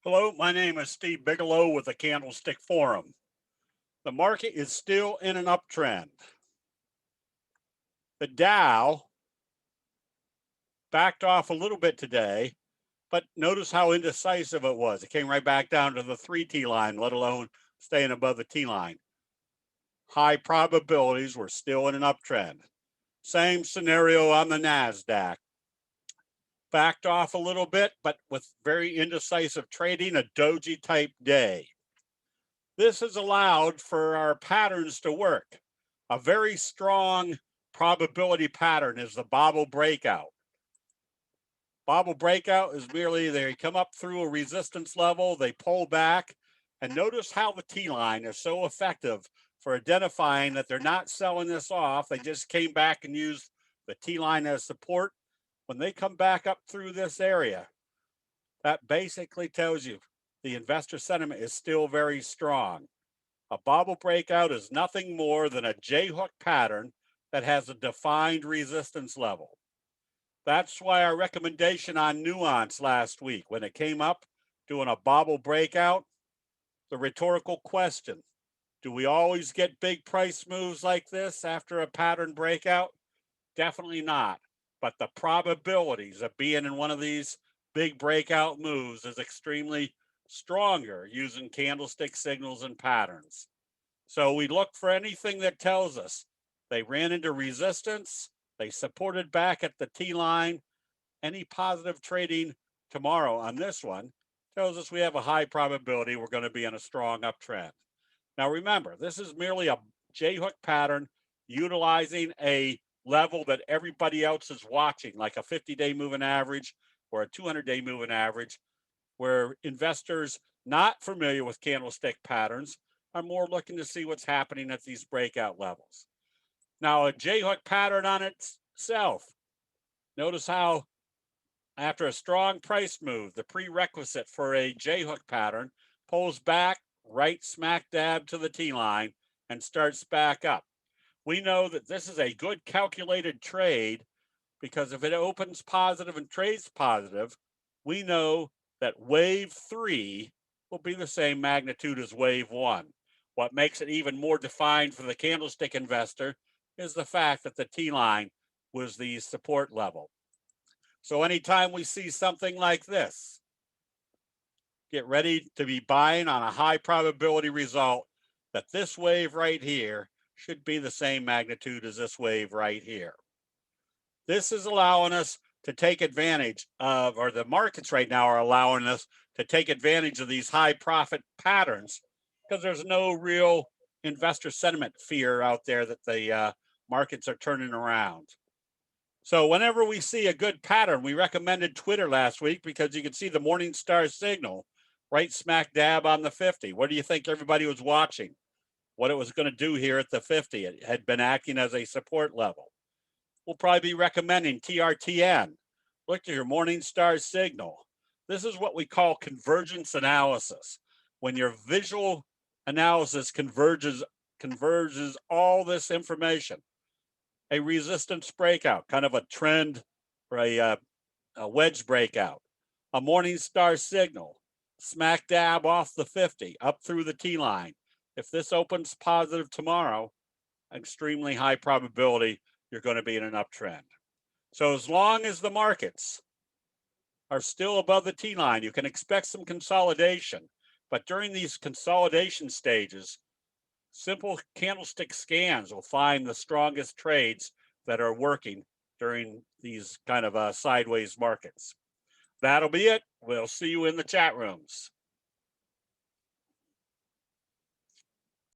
Hello, my name is Steve Bigelow with the Candlestick Forum. The market is still in an uptrend. The Dow backed off a little bit today, but notice how indecisive it was. It came right back down to the 3T line, let alone staying above the T line. High probabilities, we're still in an uptrend. Same scenario on the NASDAQ. Backed off a little bit, but with very indecisive trading, a doji type day. This has allowed for our patterns to work. A very strong probability pattern is the bobble breakout. Bobble breakout is merely they come up through a resistance level, they pull back, and notice how the T line is so effective for identifying that they're not selling this off. They just came back and used the T line as support. When they come back up through this area, that basically tells you the investor sentiment is still very strong. A bobble breakout is nothing more than a jhook pattern that has a defined resistance level. That's why our recommendation on NUAN last week, when it came up doing a bobble breakout, the rhetorical question, do we always get big price moves like this after a pattern breakout? Definitely not. But the probabilities of being in one of these big breakout moves is extremely stronger using candlestick signals and patterns. So we look for anything that tells us they ran into resistance, they supported back at the T line. Any positive trading tomorrow on this one tells us we have a high probability we're going to be in a strong uptrend. Now remember, this is merely a jhook pattern utilizing a level that everybody else is watching, like a 50-day moving average or a 200-day moving average, where investors not familiar with candlestick patterns are more looking to see what's happening at these breakout levels. Now, a jhook pattern on itself, notice how after a strong price move, the prerequisite for a jhook pattern pulls back right smack dab to the T line and starts back up. We know that this is a good calculated trade because if it opens positive and trades positive, we know that wave 3 will be the same magnitude as wave 1. What makes it even more defined for the candlestick investor is the fact that the T line was the support level. So anytime we see something like this, get ready to be buying on a high probability result that this wave right here should be the same magnitude as this wave right here. This is allowing us to take advantage of, or the markets right now are allowing us to take advantage of these high profit patterns because there's no real investor sentiment fear out there that the markets are turning around. So whenever we see a good pattern, we recommended Twitter last week because you can see the Morningstar signal right smack dab on the 50. What do you think everybody was watching? What it was going to do here at the 50. It had been acting as a support level. We'll probably be recommending TRTN. Look at your Morningstar signal. This is what we call convergence analysis. When your visual analysis converges all this information. A resistance breakout, kind of a trend or a wedge breakout. A Morningstar signal, smack dab off the 50, up through the T line. If this opens positive tomorrow, extremely high probability you're going to be in an uptrend. So as long as the markets are still above the T line, you can expect some consolidation. But during these consolidation stages, simple candlestick scans will find the strongest trades that are working during these kind of sideways markets. That'll be it. We'll see you in the chat rooms.